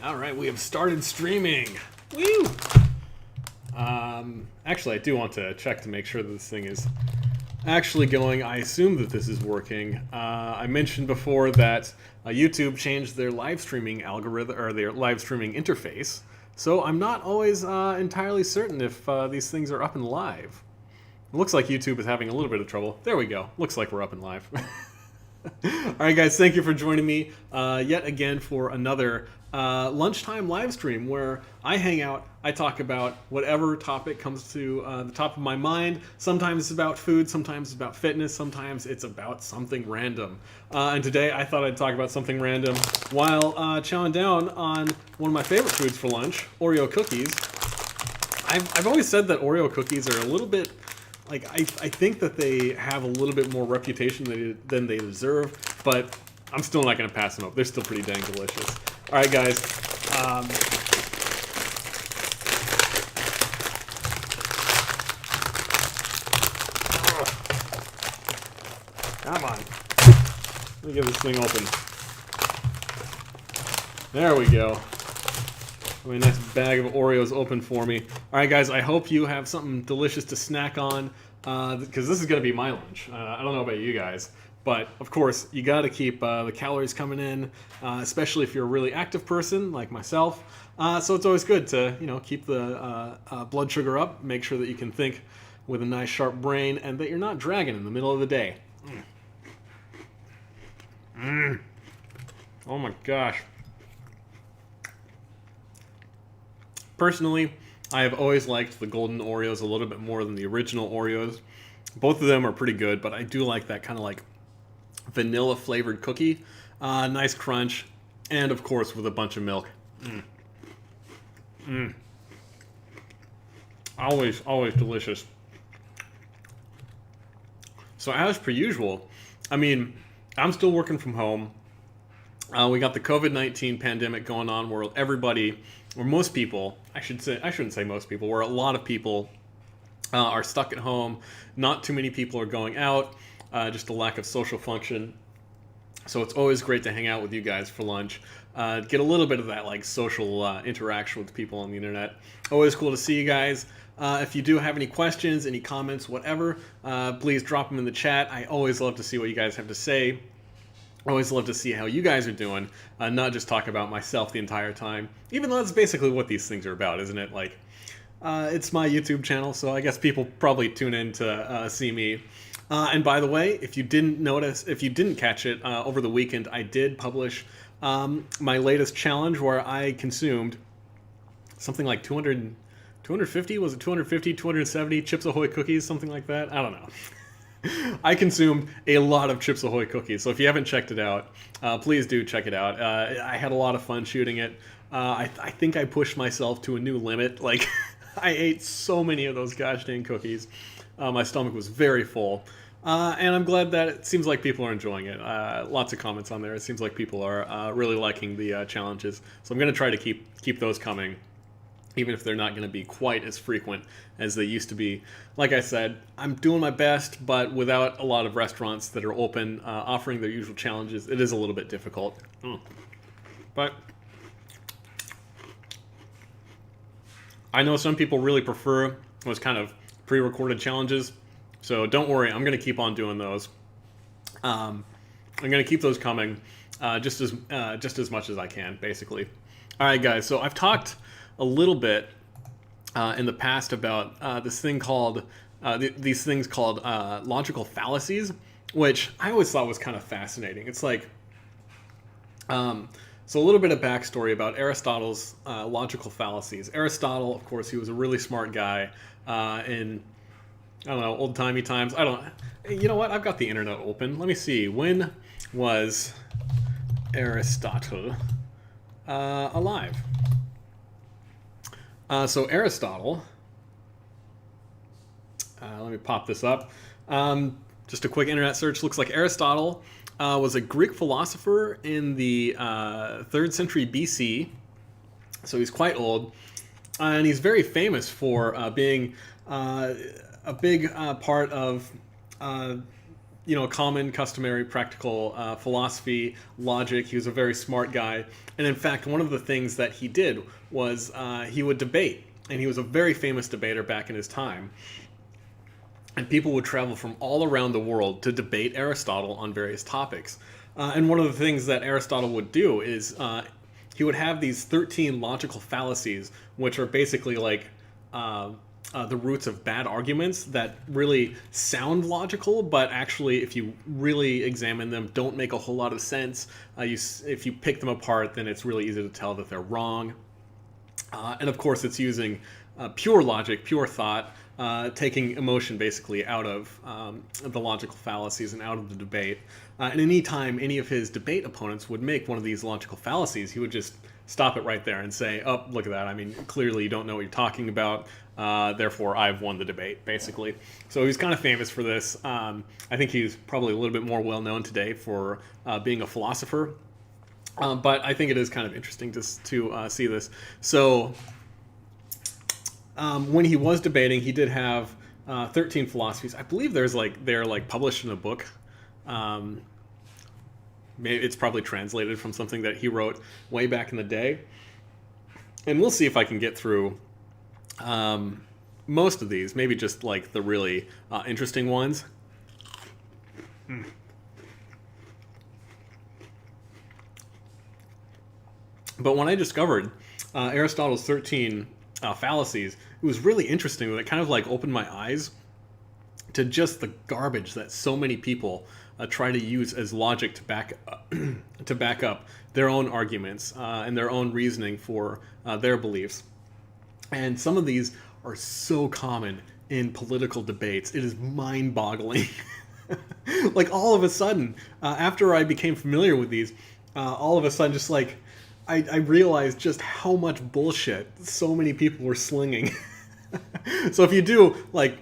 All right, we have started streaming. Woo! Actually, I do want to check to make sure that this thing is actually going. I assume that this is working. I mentioned before that YouTube changed their live streaming algorithm or their live streaming interface, so I'm not always entirely certain if these things are up and live. It looks like YouTube is having a little bit of trouble. There we go. Looks like we're up and live. All right, guys, thank you for joining me yet again for another lunchtime live stream where I hang out, I talk about whatever topic comes to the top of my mind. Sometimes it's about food, sometimes it's about fitness, sometimes it's about something random. And today I thought I'd talk about something random while chowing down on one of my favorite foods for lunch, Oreo cookies. I've always said that Oreo cookies are a little bit, like, I think that they have a little bit more reputation than they deserve, but I'm still not going to pass them up. They're still pretty dang delicious. All right, guys. Come on. Let me get this thing open. There we go. A nice bag of Oreos open for me. All right, guys, I hope you have something delicious to snack on, because this is going to be my lunch. I don't know about you guys, but of course, you got to keep the calories coming in, especially if you're a really active person like myself. So it's always good to, keep the blood sugar up, make sure that you can think with a nice sharp brain, and that you're not dragging in the middle of the day. Oh my gosh. Personally, I have always liked the golden Oreos a little bit more than the original Oreos. Both of them are pretty good, but I do like that kind of like vanilla flavored cookie. Nice crunch, and of course with a bunch of milk. Always delicious. So as per usual, I mean, I'm still working from home. We got the COVID-19 pandemic going on where everybody, or most people, I shouldn't say most people, where a lot of people are stuck at home. Not too many people are going out, just a lack of social function. So it's always great to hang out with you guys for lunch, get a little bit of that like social interaction with people on the internet. Always cool to see you guys. If you do have any questions, any comments, whatever, please drop them in the chat. I always love to see what you guys have to say. I always love to see how you guys are doing, not just talk about myself the entire time, even though that's basically what these things are about, isn't it? Like, it's my YouTube channel, so I guess people probably tune in to see me. And by the way, if you didn't catch it over the weekend, I did publish my latest challenge where I consumed something like 250, was it 250, 270 Chips Ahoy cookies, something like that? I don't know. I consumed a lot of Chips Ahoy cookies, so if you haven't checked it out, please do check it out. I had a lot of fun shooting it. I think I pushed myself to a new limit. Like, I ate so many of those gosh dang cookies. My stomach was very full. And I'm glad that it seems like people are enjoying it. Lots of comments on there. It seems like people are really liking the challenges. So I'm going to try to keep those coming, even if they're not going to be quite as frequent as they used to be. Like I said, I'm doing my best, but without a lot of restaurants that are open, offering their usual challenges, it is a little bit difficult. But I know some people really prefer those kind of pre-recorded challenges, so don't worry, I'm going to keep on doing those. I'm going to keep those coming just as much as I can, basically. All right, guys, so I've talked a little bit in the past about these things called logical fallacies, which I always thought was kind of fascinating. It's like, so a little bit of backstory about Aristotle's logical fallacies. Aristotle, of course, he was a really smart guy in, I don't know, old-timey times. You know what? I've got the internet open. Let me see. When was Aristotle alive? So Aristotle, let me pop this up. Just a quick internet search. Looks like Aristotle was a Greek philosopher in the 3rd century BC. So he's quite old. And he's very famous for being a big part of common, customary, practical philosophy, logic. He was a very smart guy. And in fact, one of the things that he did was he would debate. And he was a very famous debater back in his time. And people would travel from all around the world to debate Aristotle on various topics. And one of the things that Aristotle would do is he would have these 13 logical fallacies, which are basically like the roots of bad arguments that really sound logical, but actually, if you really examine them, don't make a whole lot of sense. If you pick them apart, then it's really easy to tell that they're wrong. And of course, it's using pure logic, pure thought, taking emotion basically out of the logical fallacies and out of the debate. And any time any of his debate opponents would make one of these logical fallacies, he would just stop it right there and say, oh, look at that. I mean, clearly you don't know what you're talking about. Therefore, I've won the debate, basically. So he's kind of famous for this. I think he's probably a little bit more well-known today for being a philosopher. But I think it is kind of interesting to see this. So when he was debating, he did have 13 philosophies. I believe they're published in a book. Maybe it's probably translated from something that he wrote way back in the day. And we'll see if I can get through most of these. Maybe just like the really interesting ones. But when I discovered Aristotle's 13 fallacies, it was really interesting. It kind of like opened my eyes to just the garbage that so many people try to use as logic to back up their own arguments and their own reasoning for their beliefs. And some of these are so common in political debates. It is mind-boggling. Like all of a sudden, after I became familiar with these, all of a sudden just like I realized just how much bullshit so many people were slinging. So if you do, like,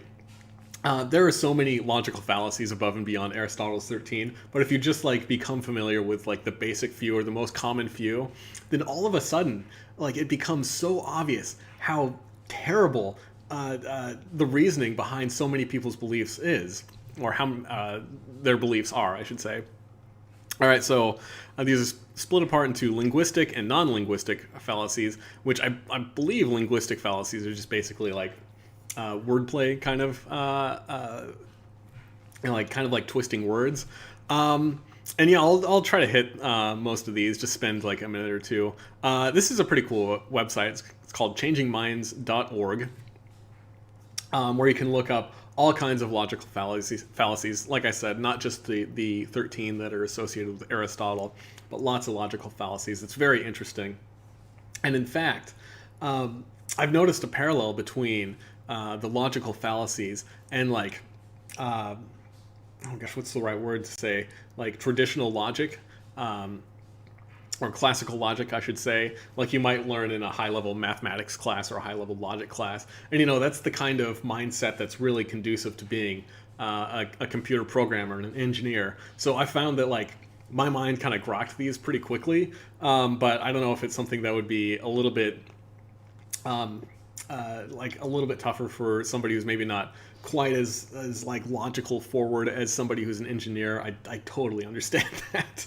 there are so many logical fallacies above and beyond Aristotle's 13, but if you just, like, become familiar with, like, the basic few or the most common few, then all of a sudden, like, it becomes so obvious how terrible the reasoning behind so many people's beliefs is, or how their beliefs are, I should say. All right, so these are split apart into linguistic and non-linguistic fallacies, which I believe linguistic fallacies are just basically like wordplay, kind of like twisting words. And yeah, I'll try to hit most of these. Just spend like a minute or two. This is a pretty cool website. It's called changingminds.org, where you can look up all kinds of logical fallacies. Like I said, not just the 13 that are associated with Aristotle, but lots of logical fallacies. It's very interesting. And in fact, I've noticed a parallel between the logical fallacies and like, oh gosh, what's the right word to say? Like traditional logic, or classical logic, I should say, like you might learn in a high-level mathematics class or a high-level logic class. And, that's the kind of mindset that's really conducive to being a computer programmer and an engineer. So I found that, like, my mind kind of grokked these pretty quickly, but I don't know if it's something that would be a little bit, tougher for somebody who's maybe not quite as like logical forward as somebody who's an engineer. I totally understand that.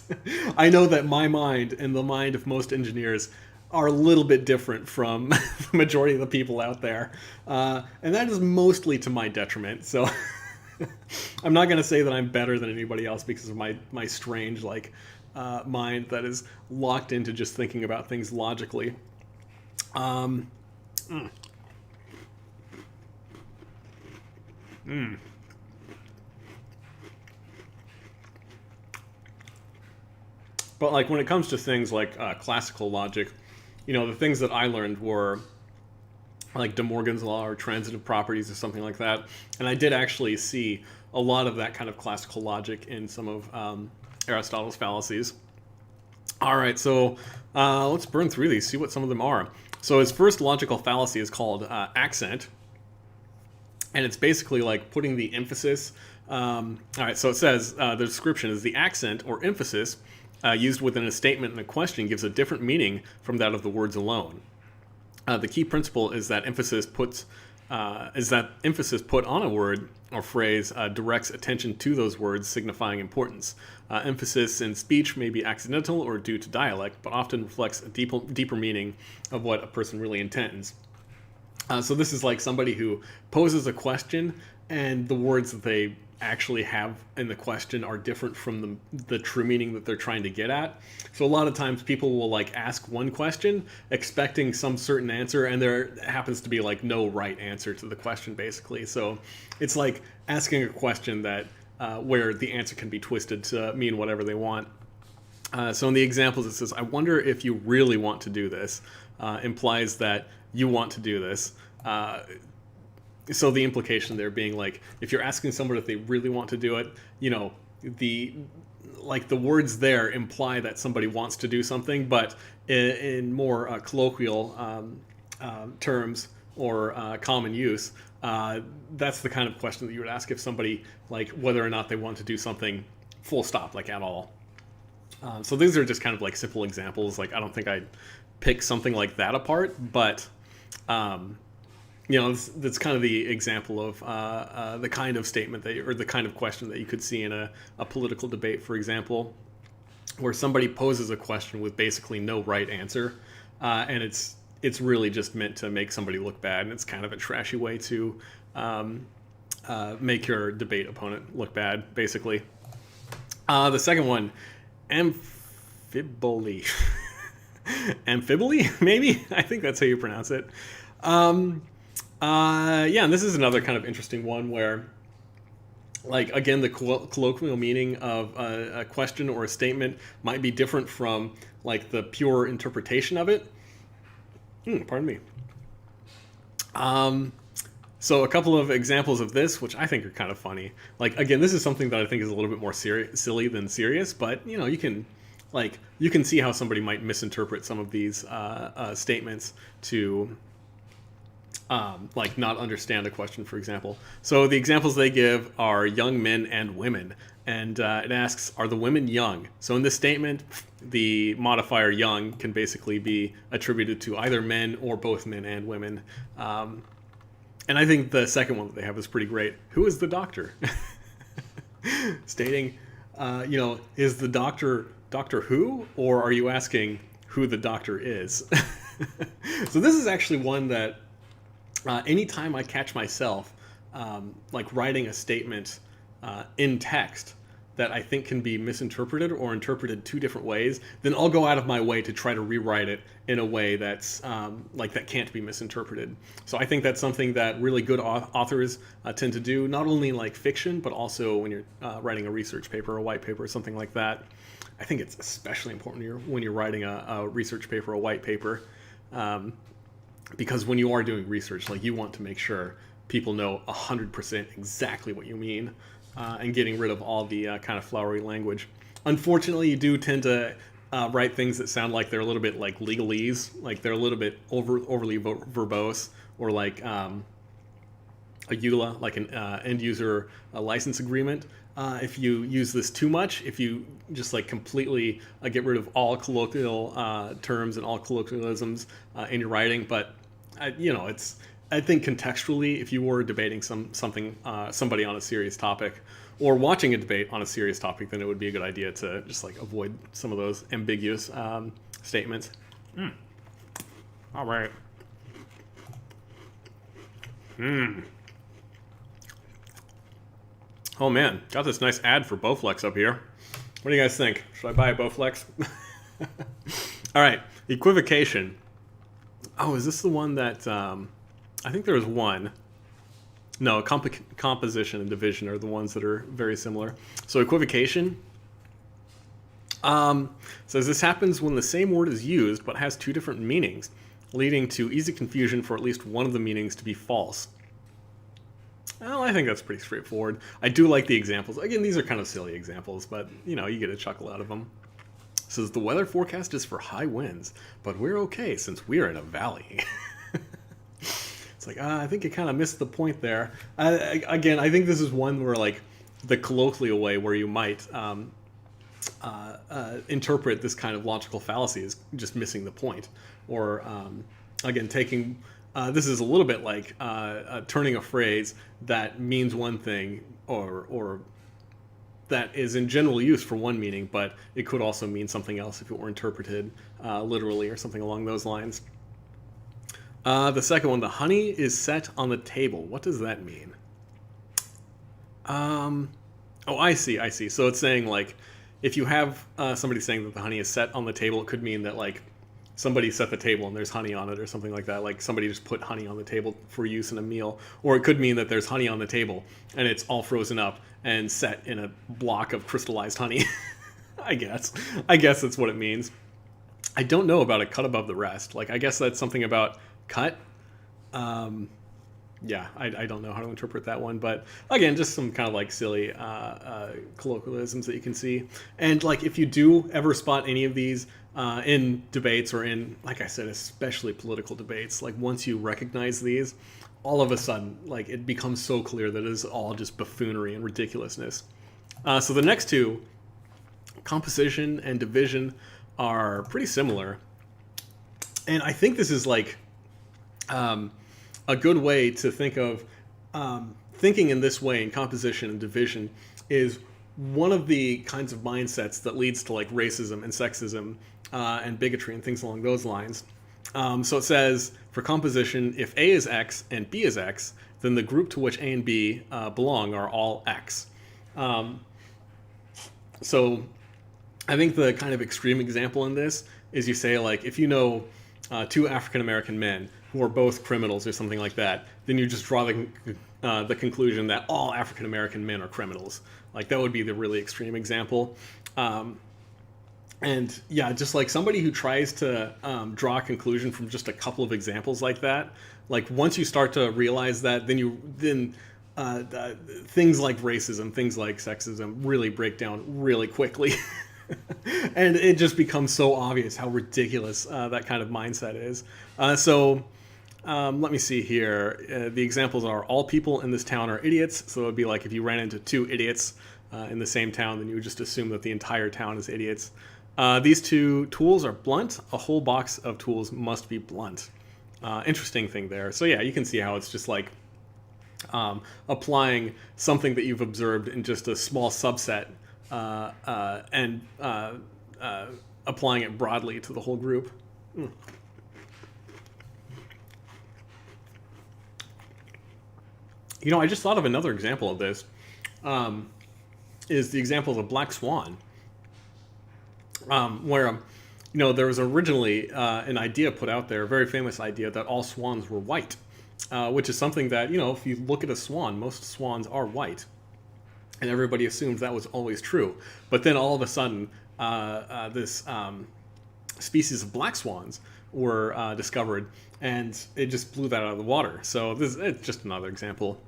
I know that my mind and the mind of most engineers are a little bit different from the majority of the people out there. And that is mostly to my detriment. So I'm not going to say that I'm better than anybody else because of my strange like mind that is locked into just thinking about things logically. But like when it comes to things like classical logic, the things that I learned were like De Morgan's law or transitive properties or something like that. And I did actually see a lot of that kind of classical logic in some of Aristotle's fallacies. All right, so let's burn through these, see what some of them are. So his first logical fallacy is called accent. And it's basically like putting the emphasis. All right, so it says the description is the accent or emphasis used within a statement and a question gives a different meaning from that of the words alone. The key principle is that emphasis put on a word or phrase directs attention to those words signifying importance. Emphasis in speech may be accidental or due to dialect, but often reflects a deeper meaning of what a person really intends. So this is like somebody who poses a question, and the words that they actually have in the question are different from the true meaning that they're trying to get at. So a lot of times people will like ask one question expecting some certain answer, and there happens to be like no right answer to the question, basically. So it's like asking a question that where the answer can be twisted to mean whatever they want. So in the examples it says, I wonder if you really want to do this, implies that you want to do this. So the implication there being like, if you're asking someone if they really want to do it, you know, the words there imply that somebody wants to do something, but in more colloquial terms or common use, that's the kind of question that you would ask if somebody, like, whether or not they want to do something full stop, like at all. So these are just kind of like simple examples. Like, I don't think I'd pick something like that apart, but you know, that's kind of the example of the kind of statement or the kind of question that you could see in a political debate, for example, where somebody poses a question with basically no right answer, and it's really just meant to make somebody look bad, and it's kind of a trashy way to make your debate opponent look bad, basically. The second one, amphibole. Amphibole, maybe? I think that's how you pronounce it. Yeah, and this is another kind of interesting one where, like, again, the colloquial meaning of a question or a statement might be different from, like, the pure interpretation of it. Pardon me. So a couple of examples of this, which I think are kind of funny. Like, again, this is something that I think is a little bit more silly than serious, but, you know, you can see how somebody might misinterpret some of these statements to like not understand a question, for example. So the examples they give are young men and women, and it asks, are the women young? So in this statement, the modifier young can basically be attributed to either men or both men and women. And I think the second one that they have is pretty great. Who is the doctor? Stating, you know, is the doctor Doctor Who, or are you asking who the doctor is? So this is actually one that anytime I catch myself like writing a statement in text that I think can be misinterpreted or interpreted two different ways, then I'll go out of my way to try to rewrite it in a way that's like that can't be misinterpreted. So I think that's something that really good authors tend to do, not only in like fiction, but also when you're writing a research paper or a white paper or something like that. I think it's especially important when you're writing a research paper or a white paper, because when you are doing research, like, you want to make sure people know 100% exactly what you mean, and getting rid of all the kind of flowery language. Unfortunately, you do tend to write things that sound like they're a little bit like legalese, like they're a little bit overly verbose, or like a EULA, like an end user license agreement. If you use this too much, if you just like completely get rid of all colloquial terms and all colloquialisms in your writing, but you know, I think contextually, if you were debating somebody on a serious topic, or watching a debate on a serious topic, then it would be a good idea to just like avoid some of those ambiguous statements. All right. Oh man, got this nice ad for Bowflex up here. What do you guys think? Should I buy a Bowflex? All right, equivocation. Oh, is this the one that I think there was one? No, composition and division are the ones that are very similar. So equivocation says this happens when the same word is used but has two different meanings, leading to easy confusion for at least one of the meanings to be false. Well, I think that's pretty straightforward. I do like the examples. Again, these are kind of silly examples, but, you know, you get a chuckle out of them. It says the weather forecast is for high winds, but we're okay since we're in a valley. It's like, I think you kind of missed the point there. Again, I think this is one where, like, the colloquial way where you might interpret this kind of logical fallacy is just missing the point. Or, again, taking this is a little bit like turning a phrase that means one thing or that is in general use for one meaning, but it could also mean something else if it were interpreted literally or something along those lines. The second one, the honey is set on the table. What does that mean? Oh, I see. So it's saying like, if you have somebody saying that the honey is set on the table, it could mean that like somebody set the table and there's honey on it or something like that. Like somebody just put honey on the table for use in a meal. Or it could mean that there's honey on the table and it's all frozen up and set in a block of crystallized honey. I guess that's what it means. I don't know about a cut above the rest. Like, I guess that's something about cut. Yeah, I don't know how to interpret that one, but again, just some kind of like silly colloquialisms that you can see. And like, if you do ever spot any of these in debates or in, like I said, especially political debates, like once you recognize these, all of a sudden, like it becomes so clear that it is all just buffoonery and ridiculousness. So the next two, composition and division, are pretty similar. And I think this is like a good way to think of thinking in this way in composition and division is one of the kinds of mindsets that leads to like racism and sexism and bigotry and things along those lines. So it says, for composition, if A is X and B is X, then the group to which A and B belong are all X. So I think the kind of extreme example in this is you say, like, if you know two African-American men who are both criminals or something like that, then you just draw the conclusion that all African-American men are criminals. Like, that would be the really extreme example. And yeah, just like somebody who tries to draw a conclusion from just a couple of examples like that, like once you start to realize that, then things like racism, things like sexism really break down really quickly. And it just becomes so obvious how ridiculous that kind of mindset is. So let me see here. The examples are, all people in this town are idiots. So it would be like if you ran into two idiots in the same town, then you would just assume that the entire town is idiots. These two tools are blunt. A whole box of tools must be blunt. Interesting thing there. So yeah, you can see how it's just like applying something that you've observed in just a small subset and applying it broadly to the whole group. You know, I just thought of another example of this, is the example of the black swan, where, you know, there was originally an idea put out there, a very famous idea, that all swans were white, which is something that, you know, if you look at a swan, most swans are white. And everybody assumed that was always true. But then all of a sudden, this species of black swans were discovered, and it just blew that out of the water. So it's just another example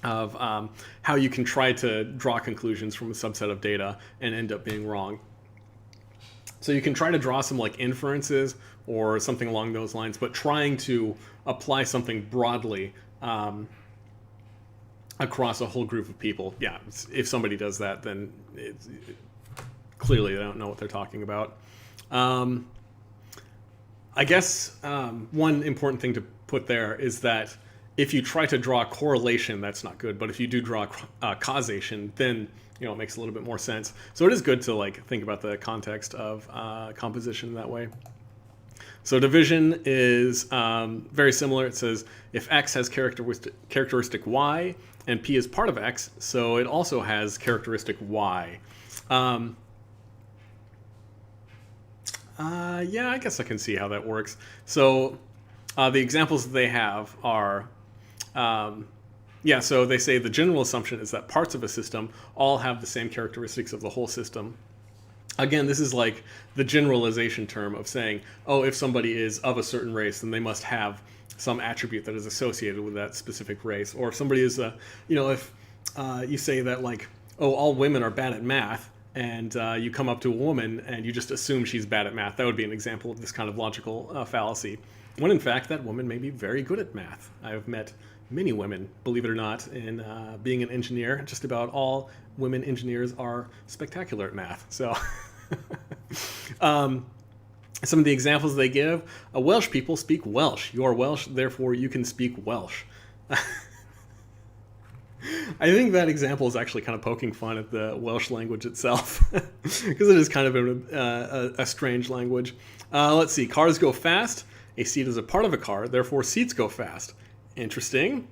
of how you can try to draw conclusions from a subset of data and end up being wrong. So you can try to draw some like inferences or something along those lines, but trying to apply something broadly across a whole group of people. Yeah, if somebody does that, then clearly they don't know what they're talking about. I guess one important thing to put there is that if you try to draw correlation, that's not good. But if you do draw causation, then, you know, it makes a little bit more sense. So it is good to like think about the context of composition that way. So division is very similar. It says if X has characteristic Y and P is part of X, so it also has characteristic Y. Yeah, I guess I can see how that works. So the examples that they have are, so they say the general assumption is that parts of a system all have the same characteristics of the whole system. Again, this is like the generalization term of saying, oh, if somebody is of a certain race, then they must have some attribute that is associated with that specific race. Or if somebody is, if you say that like, oh, all women are bad at math, and you come up to a woman and you just assume she's bad at math, that would be an example of this kind of logical fallacy. When in fact, that woman may be very good at math. I've met many women, believe it or not, in being an engineer. Just about all women engineers are spectacular at math. So, Some of the examples they give: Welsh people speak Welsh. You are Welsh, therefore you can speak Welsh. I think that example is actually kind of poking fun at the Welsh language itself, because it is kind of a strange language. Let's see. Cars go fast. A seat is a part of a car, therefore seats go fast. Interesting.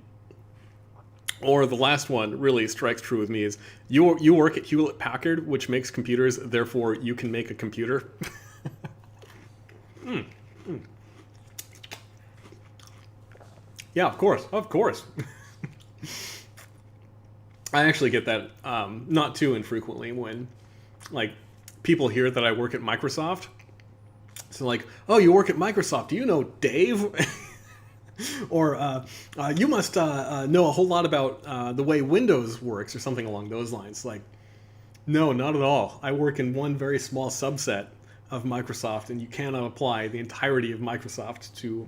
Or the last one really strikes true with me is you work at Hewlett Packard, which makes computers, therefore you can make a computer. Yeah, of course. I actually get that not too infrequently when, like, people hear that I work at Microsoft. So like, oh, you work at Microsoft? Do you know Dave? Or you must know a whole lot about the way Windows works, or something along those lines. Like, no, not at all. I work in one very small subset of Microsoft, and you cannot apply the entirety of Microsoft to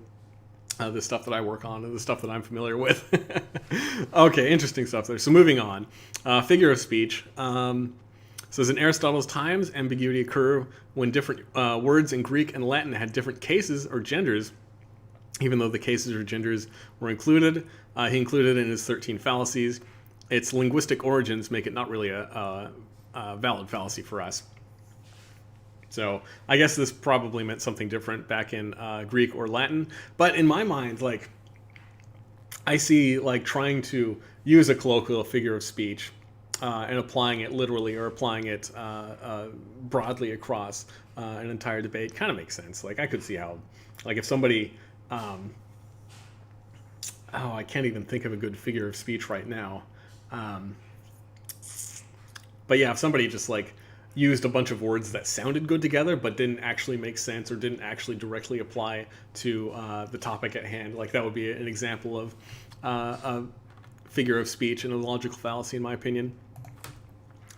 the stuff that I work on and the stuff that I'm familiar with. Okay, interesting stuff there. So moving on. Figure of speech. Says in Aristotle's times, ambiguity occurred when different words in Greek and Latin had different cases or genders, even though the cases or genders were included. He included in his 13 fallacies. Its linguistic origins make it not really a valid fallacy for us. So I guess this probably meant something different back in Greek or Latin. But in my mind, like, I see like trying to use a colloquial figure of speech and applying it literally, or applying it broadly across an entire debate kind of makes sense. Like, I could see how, like, if somebody, I can't even think of a good figure of speech right now. But yeah, if somebody just like used a bunch of words that sounded good together but didn't actually make sense or didn't actually directly apply to the topic at hand, like, that would be an example of a figure of speech and a logical fallacy, in my opinion.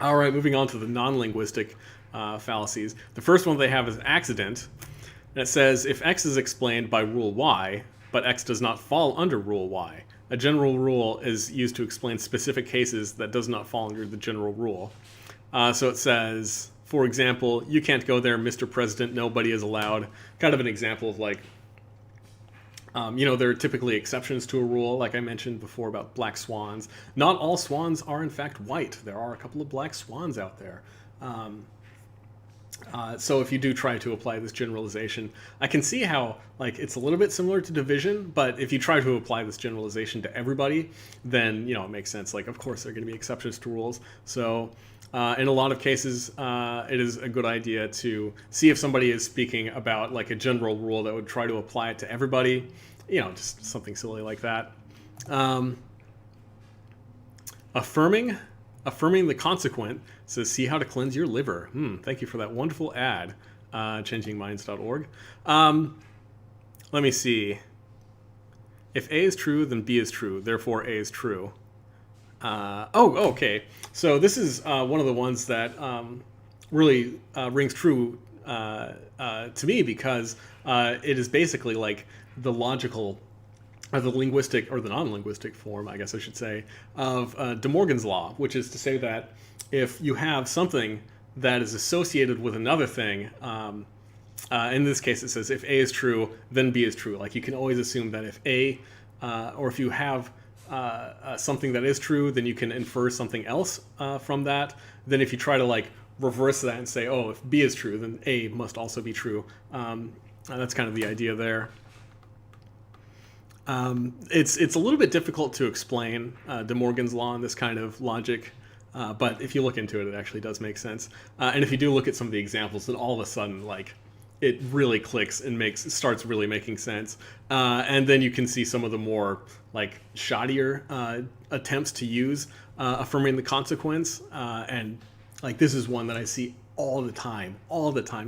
All right, moving on to the non-linguistic fallacies. The first one they have is accident. And it says, if X is explained by rule Y, but X does not fall under rule Y, a general rule is used to explain specific cases that does not fall under the general rule. So it says, for example, you can't go there, Mr. President, nobody is allowed. Kind of an example of like, there are typically exceptions to a rule, like I mentioned before about black swans. Not all swans are in fact white. There are a couple of black swans out there. So if you do try to apply this generalization, I can see how, like, it's a little bit similar to division, but if you try to apply this generalization to everybody, then, it makes sense. Like, of course, there are going to be exceptions to rules. So in a lot of cases, it is a good idea to see if somebody is speaking about, like, a general rule that would try to apply it to everybody, just something silly like that. Affirming the consequent says, see how to cleanse your liver. Thank you for that wonderful ad, changingminds.org. Let me see. If A is true, then B is true. Therefore, A is true. Okay. So this is one of the ones that really rings true to me, because it is basically like the logical, or the linguistic, or the non-linguistic form, I guess I should say, of De Morgan's law, which is to say that if you have something that is associated with another thing, in this case it says if A is true, then B is true. Like, you can always assume that if A, or if you have something that is true, then you can infer something else from that. Then if you try to like reverse that and say, oh, if B is true, then A must also be true. That's kind of the idea there. It's a little bit difficult to explain De Morgan's law and this kind of logic, but if you look into it, it actually does make sense. And if you do look at some of the examples, then all of a sudden, like, it really clicks and starts really making sense. And then you can see some of the more like shoddier attempts to use affirming the consequence. And like, this is one that I see all the time.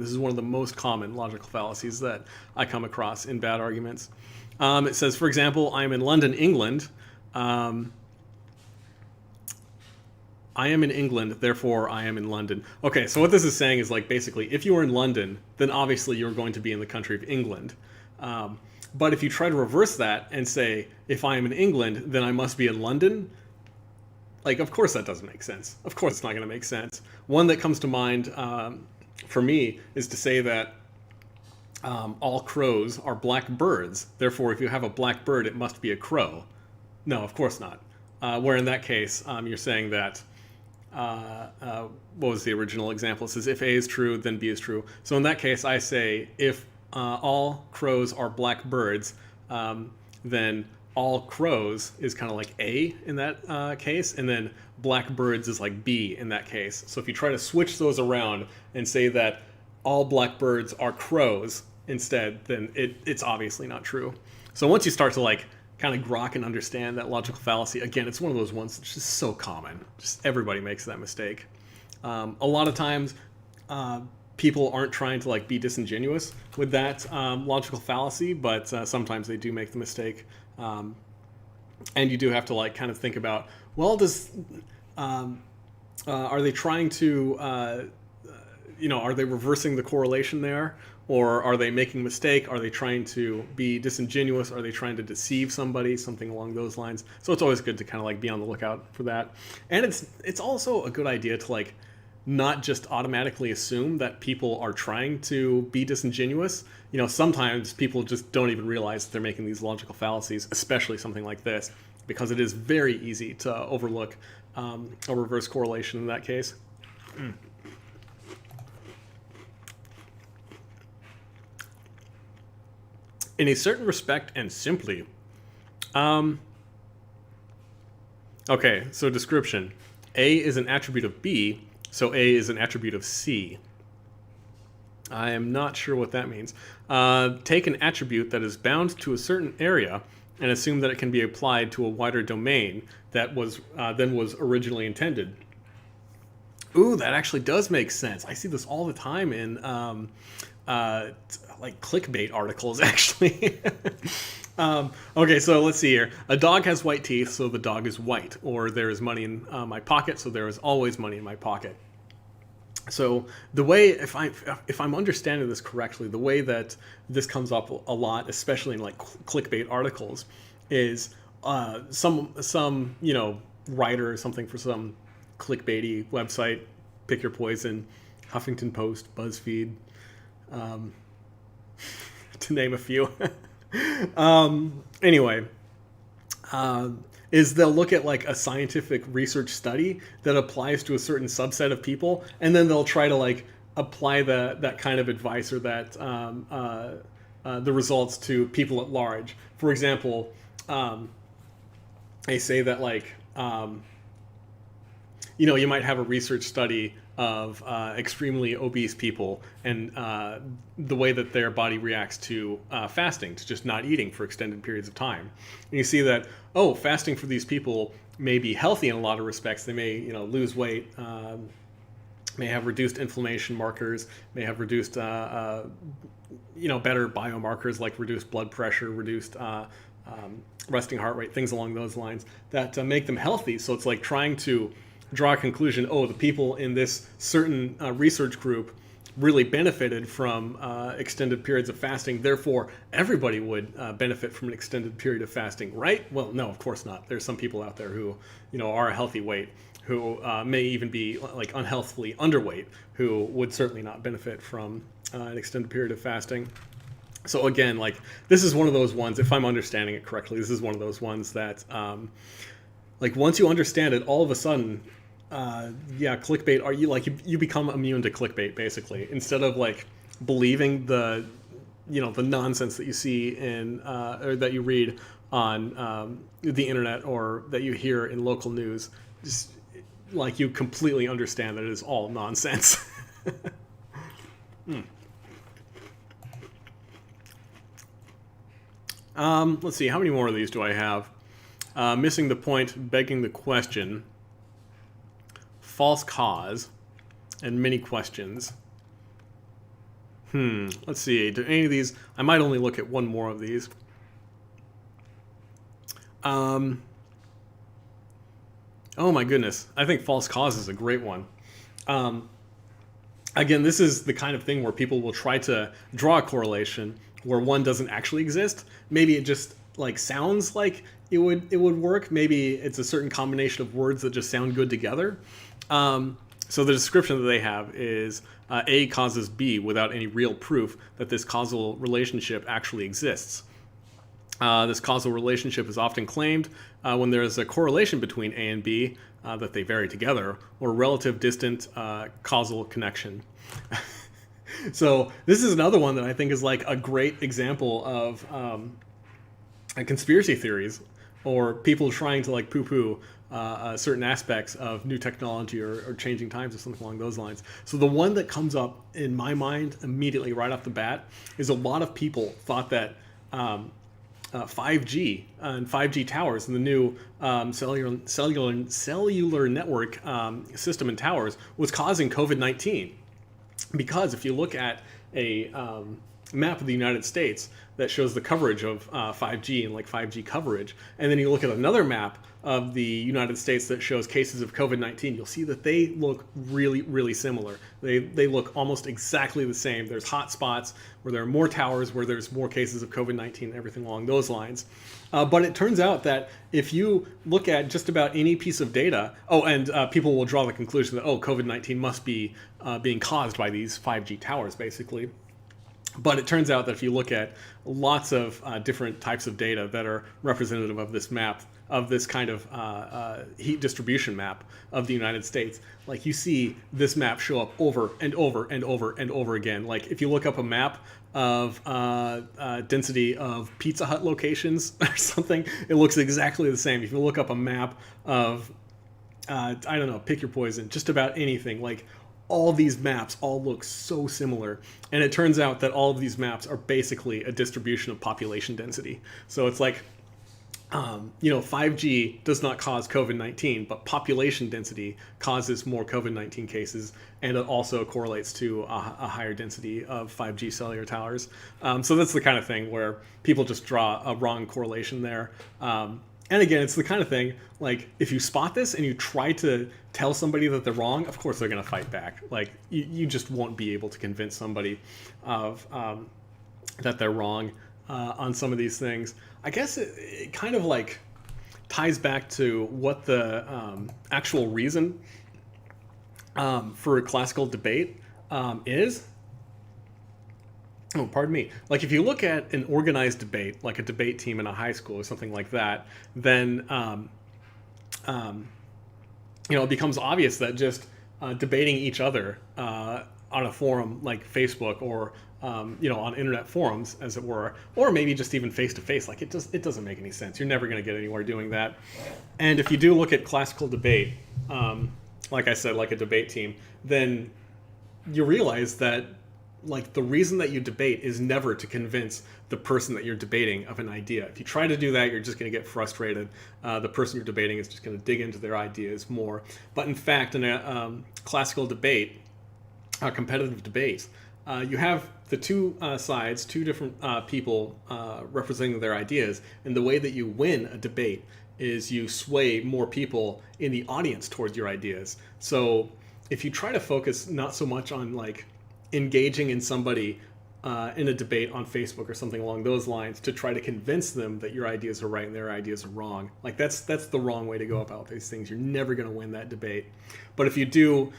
This is one of the most common logical fallacies that I come across in bad arguments. It says, for example, I am in London, England. I am in England, therefore I am in London. Okay, so what this is saying is, like, basically, if you are in London, then obviously you're going to be in the country of England. But if you try to reverse that and say, if I am in England, then I must be in London, like, of course that doesn't make sense. Of course it's not going to make sense. One that comes to mind for me is to say that all crows are black birds. Therefore, if you have a black bird, it must be a crow. No, of course not. Where in that case, you're saying that, what was the original example? It says if A is true, then B is true. So in that case, I say if all crows are black birds, then all crows is kind of like A in that case, and then black birds is like B in that case. So if you try to switch those around and say that all black birds are crows instead, then it's obviously not true. So once you start to like kind of grok and understand that logical fallacy, again, it's one of those ones that's just so common. Just everybody makes that mistake. A lot of times, people aren't trying to like be disingenuous with that logical fallacy, but sometimes they do make the mistake. And you do have to like kind of think about, well, are they trying to, are they reversing the correlation there? Or are they making a mistake? Are they trying to be disingenuous? Are they trying to deceive somebody? Something along those lines. So it's always good to kind of like be on the lookout for that. And it's also a good idea to like not just automatically assume that people are trying to be disingenuous. Sometimes people just don't even realize that they're making these logical fallacies, especially something like this, because it is very easy to overlook a reverse correlation in that case. In a certain respect and simply. Okay, so description. A is an attribute of B, so A is an attribute of C. I am not sure what that means. Take an attribute that is bound to a certain area and assume that it can be applied to a wider domain that was than was originally intended. Ooh, that actually does make sense. I see this all the time in like clickbait articles, actually. Okay, so let's see here. A dog has white teeth, so the dog is white. Or there is money in my pocket, so there is always money in my pocket. So the way, if I'm understanding this correctly, the way that this comes up a lot, especially in like clickbait articles, is some writer or something for some clickbaity website, pick your poison, Huffington Post, BuzzFeed, to name a few. Anyway, is they'll look at like a scientific research study that applies to a certain subset of people, and then they'll try to like apply that kind of advice or that the results to people at large. For example, they say that like you might have a research study of extremely obese people and the way that their body reacts to fasting, to just not eating for extended periods of time. And you see that, fasting for these people may be healthy in a lot of respects. They may, lose weight, may have reduced inflammation markers, may have reduced, better biomarkers like reduced blood pressure, reduced resting heart rate, things along those lines that make them healthy. So it's like trying to draw a conclusion, the people in this certain research group really benefited from extended periods of fasting, therefore everybody would benefit from an extended period of fasting, right? Well, no, of course not. There's some people out there who, are a healthy weight, who may even be like unhealthily underweight, who would certainly not benefit from an extended period of fasting. So again, like this is one of those ones, if I'm understanding it correctly, this is one of those ones that like once you understand it, all of a sudden, clickbait, you become immune to clickbait basically, instead of like believing the nonsense that you see in or that you read on the internet or that you hear in local news. Just like you completely understand that it is all nonsense. Let's see, how many more of these do I have? Missing the point, begging the question, false cause, and many questions. Let's see, do any of these, I might only look at one more of these. Oh my goodness, I think false cause is a great one. Again, this is the kind of thing where people will try to draw a correlation where one doesn't actually exist. Maybe it just like sounds like it would work. Maybe it's a certain combination of words that just sound good together. So the description that they have is A causes B without any real proof that this causal relationship actually exists. This causal relationship is often claimed when there is a correlation between A and B, that they vary together, or relative distant causal connection. So this is another one that I think is like a great example of conspiracy theories, or people trying to like poo-poo certain aspects of new technology or changing times or something along those lines. So the one that comes up in my mind immediately right off the bat is a lot of people thought that 5G and 5G towers and the new cellular network system in towers was causing COVID-19. Because if you look at a map of the United States that shows the coverage of 5G and like 5G coverage, and then you look at another map of the United States that shows cases of COVID-19, you'll see that they look really, really similar. They look almost exactly the same. There's hot spots where there are more towers, where there's more cases of COVID-19 and everything along those lines. But it turns out that if you look at just about any piece of data, people will draw the conclusion that, COVID-19 must be being caused by these 5G towers, basically. But it turns out that if you look at lots of different types of data that are representative of this map, of this kind of heat distribution map of the United States, like you see this map show up over and over and over and over again. Like if you look up a map of density of Pizza Hut locations or something, it looks exactly the same. If you look up a map of, I don't know, pick your poison, just about anything, like all these maps all look so similar. And it turns out that all of these maps are basically a distribution of population density. So it's like, 5G does not cause COVID-19, but population density causes more COVID-19 cases, and it also correlates to a higher density of 5G cellular towers. So that's the kind of thing where people just draw a wrong correlation there. And again, it's the kind of thing, like, if you spot this and you try to tell somebody that they're wrong, of course they're going to fight back. Like, you just won't be able to convince somebody of that they're wrong on some of these things. I guess it kind of like ties back to what the actual reason for classical debate is. Oh, pardon me. Like if you look at an organized debate, like a debate team in a high school or something like that, then it becomes obvious that just debating each other on a forum like Facebook or on internet forums, as it were, or maybe just even face to face, like it doesn't make any sense. You're never going to get anywhere doing that. And if you do look at classical debate, like I said, like a debate team, then you realize that like the reason that you debate is never to convince the person that you're debating of an idea. If you try to do that, you're just going to get frustrated. The person you're debating is just going to dig into their ideas more. But in fact, in a classical debate, a competitive debate, you have the two sides, two different people representing their ideas, and the way that you win a debate is you sway more people in the audience towards your ideas. So if you try to focus not so much on like engaging in somebody in a debate on Facebook or something along those lines to try to convince them that your ideas are right and their ideas are wrong, like that's the wrong way to go about these things. You're never going to win that debate. But if you do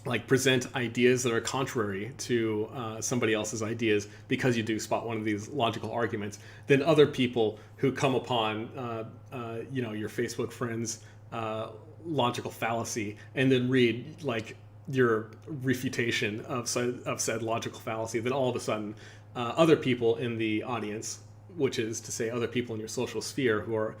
like present ideas that are contrary to somebody else's ideas, because you do spot one of these logical arguments, then other people who come upon your Facebook friends' logical fallacy and then read like your refutation of said logical fallacy, then all of a sudden other people in the audience, which is to say other people in your social sphere who are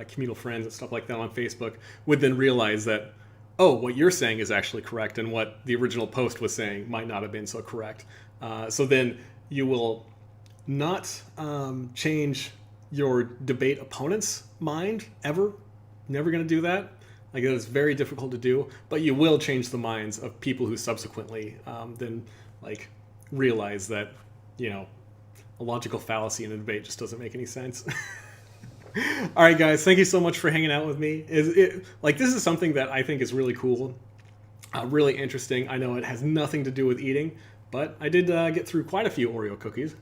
communal friends and stuff like that on Facebook, would then realize that, oh, what you're saying is actually correct, and what the original post was saying might not have been so correct. So then you will not change your debate opponent's mind ever. Never going to do that. Like, it is very difficult to do, but you will change the minds of people who subsequently then like realize that, a logical fallacy in a debate just doesn't make any sense. All right, guys, thank you so much for hanging out with me. This is something that I think is really cool, really interesting. I know it has nothing to do with eating, but I did get through quite a few Oreo cookies.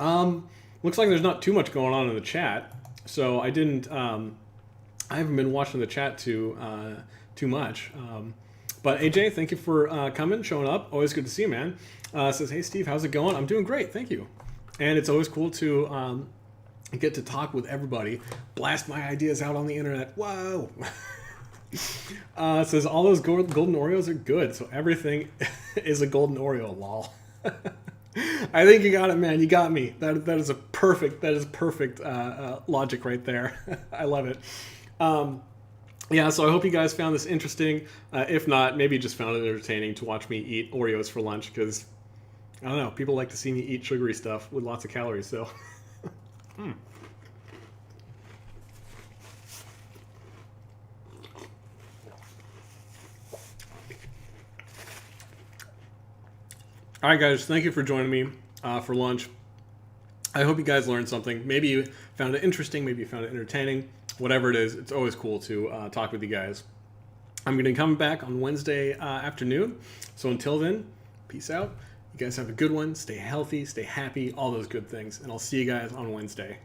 Looks like there's not too much going on in the chat, so I didn't. I haven't been watching the chat too much. But AJ, thank you for coming, showing up. Always good to see you, man. Says, hey Steve, how's it going? I'm doing great, thank you. And it's always cool to get to talk with everybody, blast my ideas out on the internet. Whoa. Says all those golden Oreos are good, so everything is a golden Oreo. Lol. I think you got it, man. You got me. That is perfect logic right there. I love it. Yeah, so I hope you guys found this interesting. If not, maybe you just found it entertaining to watch me eat Oreos for lunch, because I don't know, people like to see me eat sugary stuff with lots of calories. So. All right, guys, thank you for joining me for lunch. I hope you guys learned something. Maybe you found it interesting. Maybe you found it entertaining. Whatever it is, it's always cool to talk with you guys. I'm going to come back on Wednesday afternoon. So until then, peace out. You guys have a good one. Stay healthy, stay happy, all those good things. And I'll see you guys on Wednesday.